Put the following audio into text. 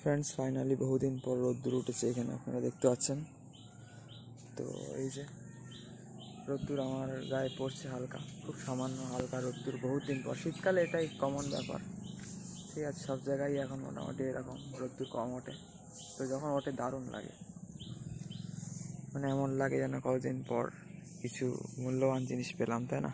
Friends finally बहुत दिन पर रौद्र उठेছে এখানে আপনারা দেখতে পাচ্ছেন। তো এই যে রৌদ্র আমার গায়ে পড়ছে হালকা, খুব সামান্য হালকা রৌদ্র বহুত দিন পর। শীতকালে এটাই কমন ব্যাপার, ঠিক আছে, সব জায়গায় এখন মোটামুটি এরকম রৌদ্র কম ওঠে। তো যখন ওঠে দারুণ লাগে, মানে এমন লাগে যেন কতদিন পর কিছু মূল্যবান জিনিস পেলাম, তাই না।